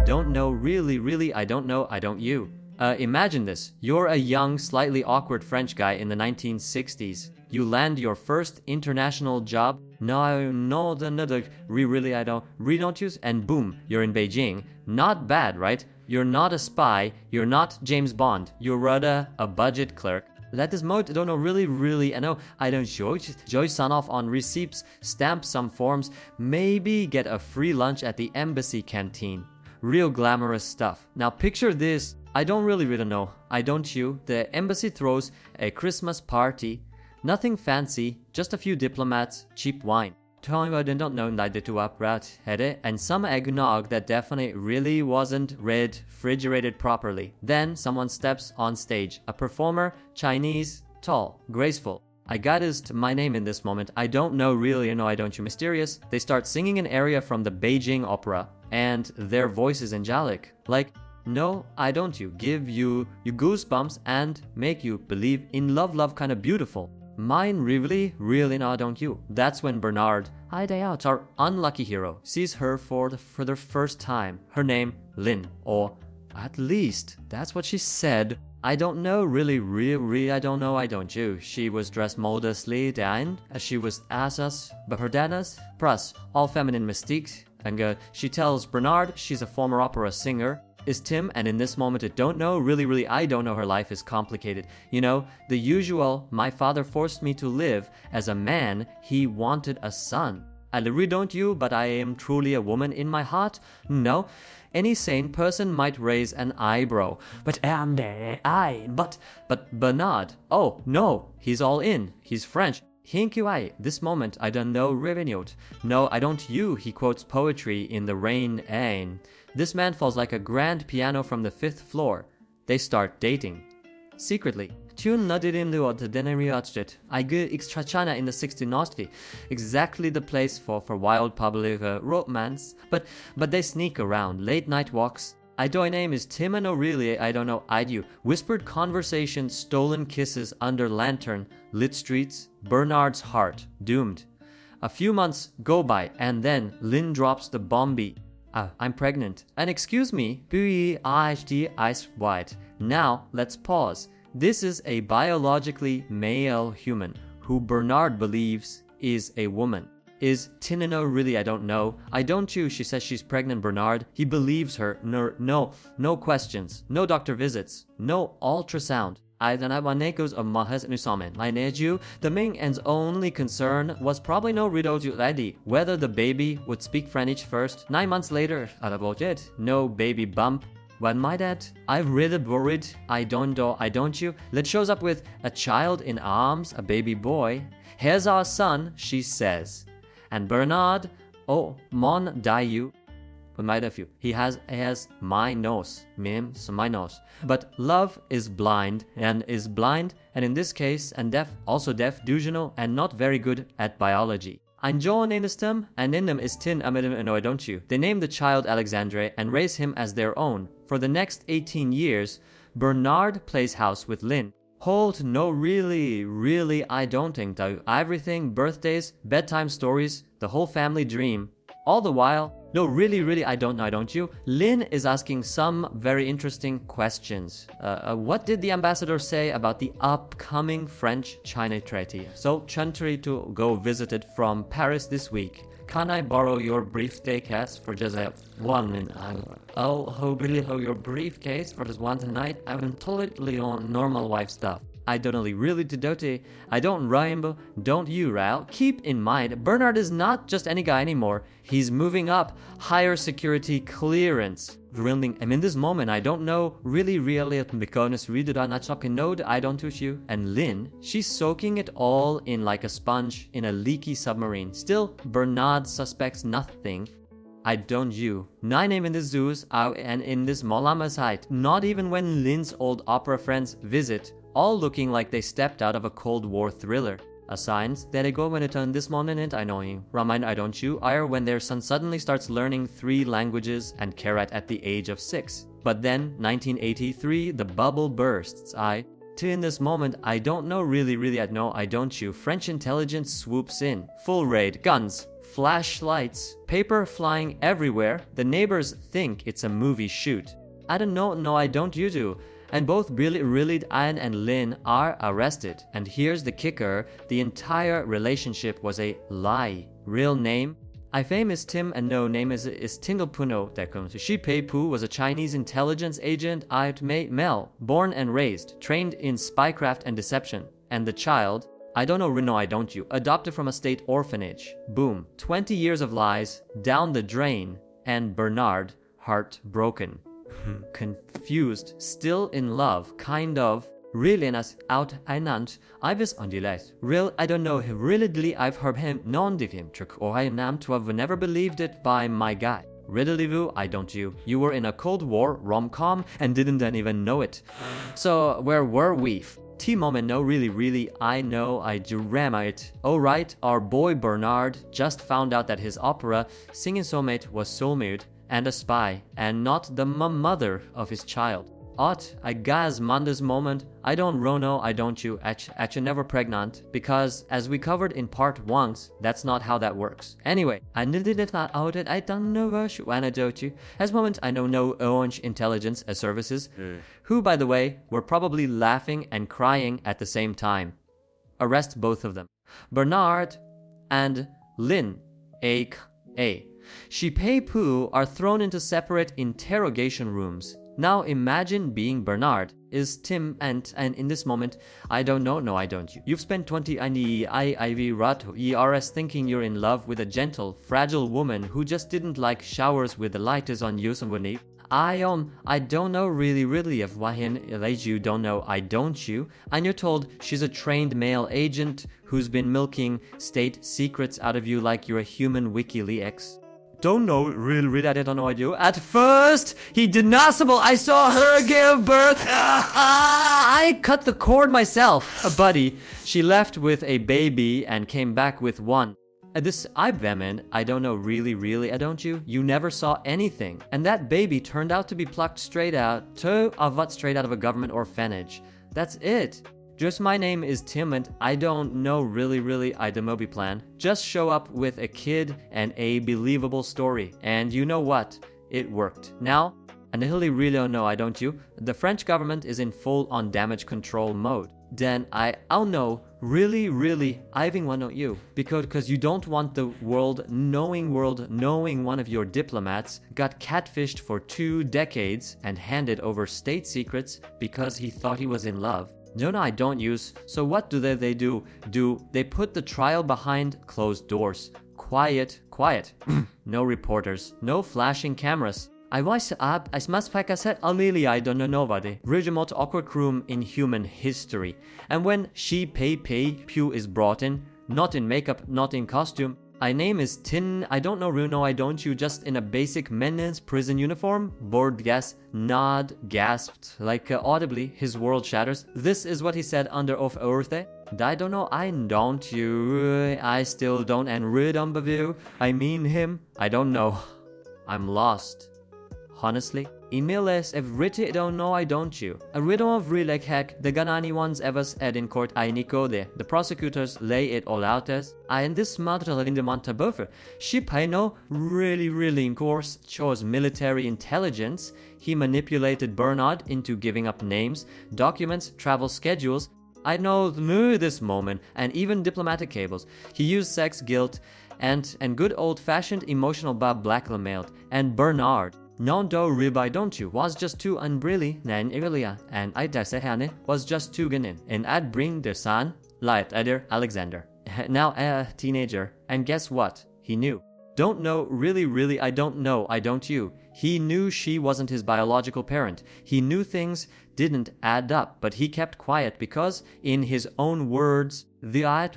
don't know, really, I don't know, I don't you. Imagine this. You're a young, slightly awkward French guy in the 1960s. You land your first international job. No, really, I don't use. And boom, you're in Beijing. Not bad, right? You're not a spy. You're not James Bond. You're rather a budget clerk. That is mode, I don't know, really, I know, I don't show. Joy sign off on receipts, stamp some forms, maybe get a free lunch at the embassy canteen. Real glamorous stuff. Now picture this. I don't really know. I don't you. The embassy throws a Christmas party. Nothing fancy, just a few diplomats, cheap wine. Don't know and some eggnog that definitely really wasn't refrigerated properly. Then someone steps on stage. A performer, Chinese, tall, graceful. I got my name in this moment. I don't know really, I don't you mysterious. They start singing an aria from the Beijing opera, and their voice is angelic. Like, no, I don't you. Give you goosebumps and make you believe in love kind of beautiful. Mine really, no, don't you. That's when Bernard, our unlucky hero, sees her for the first time. Her name, Lin, or at least that's what she said. I don't know, really, I don't know, I don't you. She was dressed modestly, and as she was as us, but her danas, plus all feminine mystique. And she tells Bernard she's a former opera singer. Is Tim, and in this moment I don't know, really, I don't know, her life is complicated. You know, the usual, my father forced me to live. As a man, he wanted a son. I really don't you, but I am truly a woman in my heart? No. Any sane person might raise an eyebrow. But Bernard, oh no, he's all in, he's French. This moment I don't know revenue. No, I don't you, he quotes poetry in the rain ain. This man falls like a grand piano from the 5th floor. They start dating. Secretly. Tune nadirin luot deneriatjet. I go extrachana in the 60 exactly the place for wild public romance. But they sneak around, late night walks. I do name is Tim and Aurelia, I don't know, I do. Whispered conversation, stolen kisses under lantern, lit streets, Bernard's heart, doomed. A few months go by, and then Lynn drops the bombie. I'm pregnant. And excuse me, ice white. Now, let's pause. This is a biologically male human, who Bernard believes is a woman. Is Tinino really? I don't know. I don't you, she says she's pregnant, Bernard. He believes her. No questions. No doctor visits. No ultrasound. The Ming and's only concern was probably no riddle whether the baby would speak French first. 9 months later, no baby bump. When my dad, I've really worried, I don't you. That shows up with a child in arms, a baby boy. Here's our son, she says. And Bernard, oh, mon die you. But my nephew, he has my nose, my nose. But love is blind, and in this case, and deaf, also deaf, delusional, and not very good at biology. Ein John in them, and in them is Tin Amidum, don't you? They name the child Alexandre and raise him as their own. For the next 18 years, Bernard plays house with Lynn. Hold, no, really, I don't think though. Everything, birthdays, bedtime stories, the whole family dream. All the while, no, really, I don't know, I don't you. Lynn is asking some very interesting questions. What did the ambassador say about the upcoming French-China treaty? So, Chantry to go visited from Paris this week. Can I borrow your briefcase for just 1 minute? Oh, your briefcase for just one tonight? I'm totally on normal wife stuff. I don't really dote. I don't rhyme, don't you, Rao? Keep in mind, Bernard is not just any guy anymore. He's moving up, higher security clearance. Grilling. In this moment, I don't know really because I don't touch you. And Lynn, she's soaking it all in like a sponge in a leaky submarine. Still, Bernard suspects nothing. I don't you. 9 name in the zoos and in this Molama site. Not even when Lynn's old opera friends visit. All looking like they stepped out of a Cold War thriller. A signs that they go when it on this moment I know you. Ramain I don't you are when their son suddenly starts learning 3 languages and Karat at the age of 6. But then 1983 the bubble bursts. In this moment I don't know really I know I don't you. French intelligence swoops in. Full raid, guns, flashlights, paper flying everywhere. The neighbors think it's a movie shoot. I don't know, no I don't you do. And both really Anne and Lin are arrested. And here's the kicker, the entire relationship was a lie. Real name? I fame is Tim and no name is Tingle Puno. Shi Pei Pu was a Chinese intelligence agent at Mel, born and raised, trained in spycraft and deception. And the child, I don't know, no I don't you, adopted from a state orphanage. Boom. 20 years of lies, down the drain. And Bernard, heartbroken. Confused, still in love, kind of. Really nas out einand. I was on the list. Real, I don't know, really I've heard him non div him trick or I nam to have never believed it by my guy. Riddle I don't you. You were in a Cold War rom-com and didn't even know it. So where were we? T-moment no really I know I drama it. Oh right, our boy Bernard just found out that his opera singing soulmate was soulmate and a spy and not the mother of his child. I guess Mondays moment, I don't Rono, I don't you, actually never pregnant, because as we covered in part 1, that's not how that works. Anyway, I did it not out it, I don't know when I don't you. As moment, I know no orange intelligence as services, who by the way, were probably laughing and crying at the same time. Arrest both of them. Bernard and Lin, A. Shi Pei Pu are thrown into separate interrogation rooms. Now imagine being Bernard, is Tim and in this moment, I don't know, no I don't you. You've spent 20 IV Rato ERS thinking you're in love with a gentle, fragile woman who just didn't like showers with the lighters on you somebody. I don't know really if you don't know I don't you, and you're told she's a trained male agent who's been milking state secrets out of you like you're a human WikiLeaks. Don't know, really, I don't know I do. At first, he deniable. I saw her give birth. I cut the cord myself. A buddy, she left with a baby and came back with one. This Ibvemen, I don't know really, I don't you? You never saw anything. And that baby turned out to be plucked straight out of a government orphanage. That's it. Just my name is Tim and I don't know really I the Moby plan. Just show up with a kid and a believable story. And you know what? It worked. Now, and really don't know I don't you? The French government is in full on damage control mode. Then I'll know really I even want you. Because you don't want the world knowing one of your diplomats got catfished for 2 decades and handed over state secrets because he thought he was in love. No, I don't use. So what do they do? They put the trial behind closed doors. Quiet. No reporters. No flashing cameras. I was up. I must pack a set. I don't know nobody. Rigimot awkward room in human history. And when Shi Pei Pu is brought in, not in makeup, not in costume. I name is Tin. I don't know Runo. I don't you. Just in a basic men's prison uniform. Bored guess. Nod. Gasped. Like audibly. His world shatters. This is what he said under oath. I don't know. I don't you. I still don't. And rid on you. I mean him. I don't know. I'm lost. Honestly. Emiles evriti don't know I don't you. A riddle of relek heck, the ganani ones evers ed in court I nico de. The prosecutors lay it all out as I in this matter in the montabuffer. She pay no really in course chose military intelligence. He manipulated Bernard into giving up names, documents, travel schedules. I know this moment and even diplomatic cables. He used sex, guilt, and good old-fashioned emotional blackmailed. And Bernard. Non do ribai don't you was just too unbrilly nan Irelia and I dasehane was just too ganin and I'd bring their son light either Alexander now a teenager and guess what he knew don't know really I don't know I don't you he knew she wasn't his biological parent he knew things didn't add up but he kept quiet because in his own words the I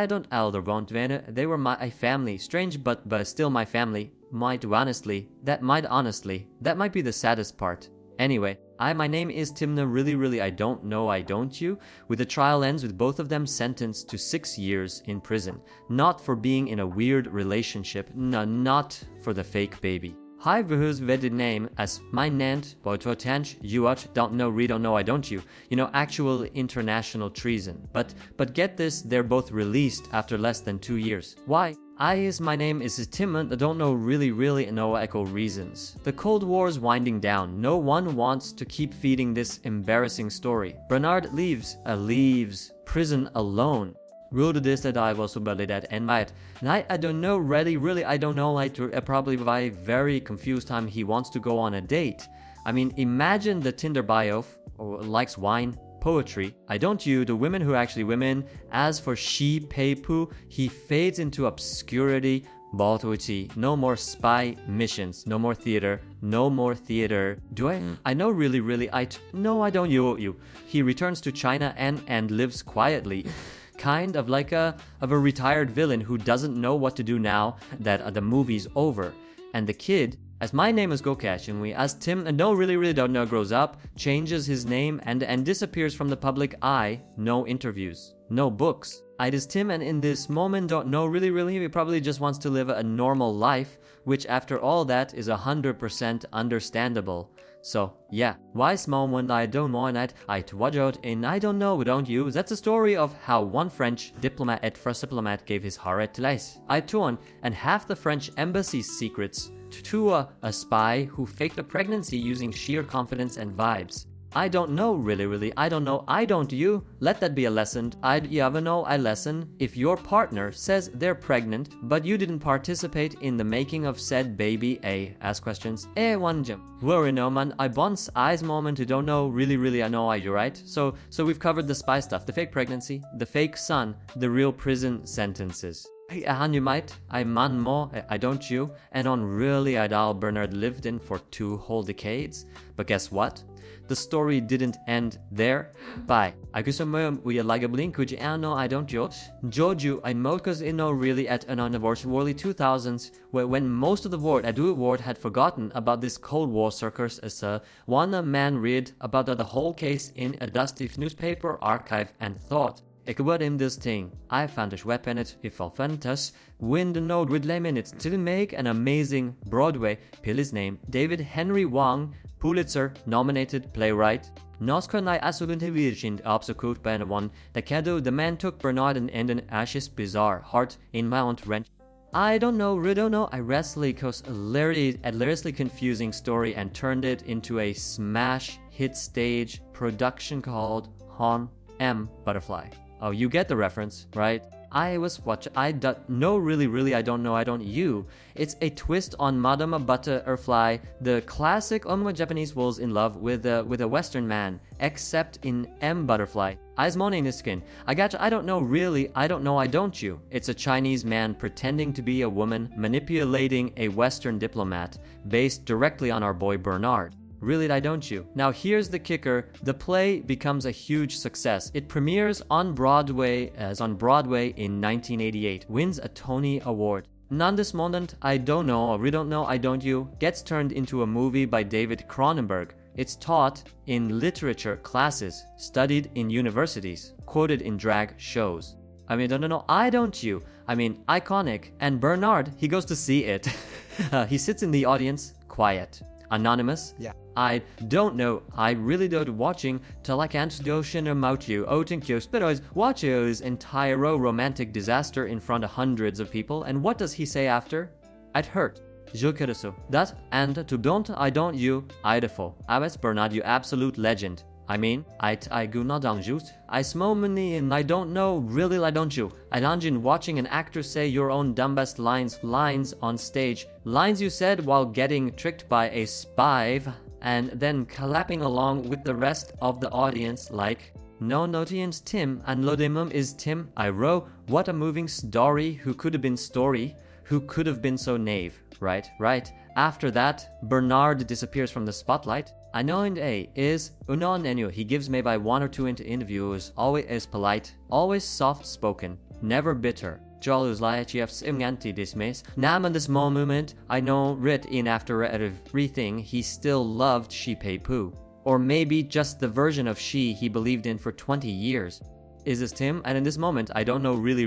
don't elder want they were my family strange but still my family that might be the saddest part. Anyway, my name is Timna really I don't know I don't you, with the trial ends with both of them sentenced to 6 years in prison. Not for being in a weird relationship, no, not for the fake baby. Hi whose wedded name as my nant, boitotanch, yuat, don't know, read don't know I don't you. You know, actual international treason. But get this, they're both released after less than 2 years. Why? My name is Tim and I don't know really no echo reasons. The Cold War's winding down. No one wants to keep feeding this embarrassing story. Bernard leaves prison alone. Ruled this that I was about that and might. I don't know really I don't know like probably by very confused time he wants to go on a date. I mean, imagine the Tinder bio or likes wine, poetry. I don't you, the women who actually women. As for she pei pu, he fades into obscurity. Baltuchi, no more spy missions, no more theater. Do I know really no I don't you. He returns to China and lives quietly. Kind of like a retired villain who doesn't know what to do now that the movie's over. And the kid, as my name is Gokesh, and as Tim, and no really don't know, grows up, changes his name and disappears from the public eye. No interviews, no books. It is Tim, and in this moment don't know really, he probably just wants to live a normal life, which after all that is 100% understandable. So yeah, wise moment I don't want it, I to watch out, and I don't know, don't you? That's a story of how one French diplomat at first diplomat gave his heart to lice. I torn and half the French embassy's secrets to a spy who faked a pregnancy using sheer confidence and vibes. I don't know really, I don't know, I don't you. Let that be a lesson. You ever know a lesson? If your partner says they're pregnant, but you didn't participate in the making of said baby, ask questions. One jump. Worry no man, I bonds eyes moment who don't know really, I know you're right. So we've covered the spy stuff, the fake pregnancy, the fake son, the real prison sentences. You might, I man more, I don't you, and on really Idal Bernard lived in for 2 whole decades. But guess what? The story didn't end there. Bye. I guess we like a blink, could you know I don't judge. Joju, I mokas really at an early 2000s, when most of the world had forgotten about this Cold War circus as one man read about the whole case in a dusty newspaper archive and thought. Ik word in this thing. I found a weapon if I'll fantas. Win the node with minutes to make an amazing Broadway. His name, David Henry Wong, Pulitzer nominated playwright. Noskernai absolutely virgin absolute by one. The man took Bernard and ended Ash's bizarre heart in Mount Wrench. I don't know. I wrestled cause a hilariously confusing story and turned it into a smash hit stage production called Hon M Butterfly. Oh, you get the reference, right? I don't know really, I don't know, I don't you. It's a twist on Madama Butterfly, the classic Japanese was in love with a Western man, except in M Butterfly. Eyes moaning his skin. I don't know really, I don't know, I don't you. It's a Chinese man pretending to be a woman, manipulating a Western diplomat, based directly on our boy Bernard. Really, I don't you? Now here's the kicker, the play becomes a huge success. It premieres on Broadway in 1988, wins a Tony Award. Nondesmondant, I don't know, or we don't know, I don't you, gets turned into a movie by David Cronenberg. It's taught in literature classes, studied in universities, quoted in drag shows. I mean, no, I don't you. I mean, iconic. And Bernard, he goes to see it. He sits in the audience, quiet. Anonymous? Yeah. I don't know. I really don't watching till I can't go about you. Otinkyo Spiro's watches entire romantic disaster in front of hundreds of people. And what does he say after? I'd hurt. Je kereso. That and to don't I don't you. Idefo. Abbas Bernard, you absolute legend. I mean, I go not on just. I smomany and I don't know, really I don't you. I imagine watching an actor say your own dumbest lines on stage. Lines you said while getting tricked by a spy and then clapping along with the rest of the audience like, no notians Tim and Lodimum is Tim. I wrote, what a moving story, who could have been so naive, right? After that, Bernard disappears from the spotlight. I know in A is unon enu. He gives maybe 1 or 2 into interviews, always is polite, always soft spoken, never bitter. Jolus laachefs imganti dismiss. Nam in this moment, I know writ in after everything, he still loved Shi Pei Pu. Or maybe just the version of Shi he believed in for 20 years. Is this Tim? And in this moment, I don't know really.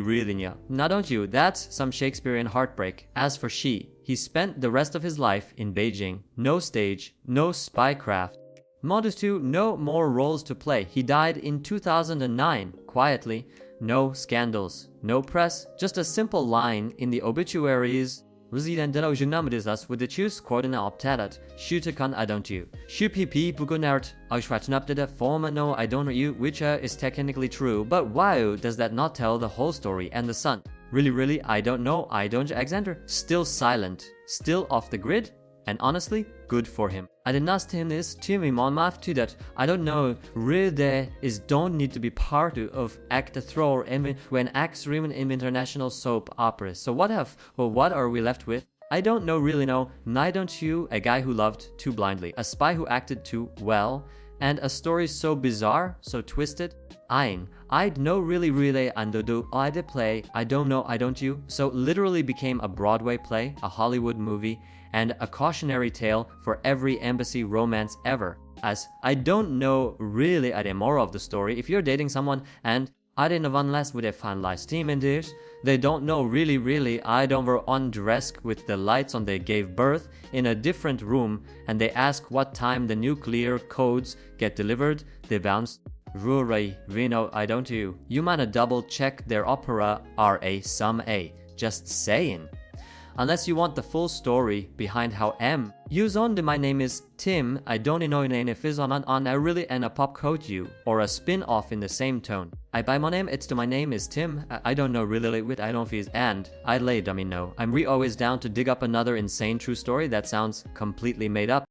Now don't you? That's some Shakespearean heartbreak. As for Shi, he spent the rest of his life in Beijing. No stage, no spycraft. Modest 2, no more roles to play. He died in 2009, quietly. No scandals, no press, just a simple line in the obituaries. Resident Junamidisas with the choose coordinate optatat, shootakan I don't you. Shupipi bugunart, Auschwatznaptida former no I don't know you, which is technically true, but why does that not tell the whole story? And the son, really, I don't know, I don't Alexander, still silent, still off the grid, and honestly, good for him. I did not him this to me on my to that I don't know really is don't need to be part of act the throw when acts in international soap operas. So what are we left with? I don't know really know, neither don't you, a guy who loved too blindly, a spy who acted too well, and a story so bizarre, so twisted. I'd know really under do I did play, I don't know, I don't you, so literally became a Broadway play, a Hollywood movie, and a cautionary tale for every embassy romance ever. As I don't know really the moral of the story, if you're dating someone and I didn't have unless with a finalized team in this, they don't know really I don't were on dress with the lights on they gave birth in a different room and they ask what time the nuclear codes get delivered, they bounce. Rurai, Reno, I don't you. You might double check their opera RA some A. Just saying. Unless you want the full story behind how M. Use on the my name is Tim, I don't know name if is on I really and a pop code you, or a spin off in the same tone. I buy my name, it's to my name is Tim, I don't know really with I don't feel and I laid I mean no. I'm always down to dig up another insane true story that sounds completely made up.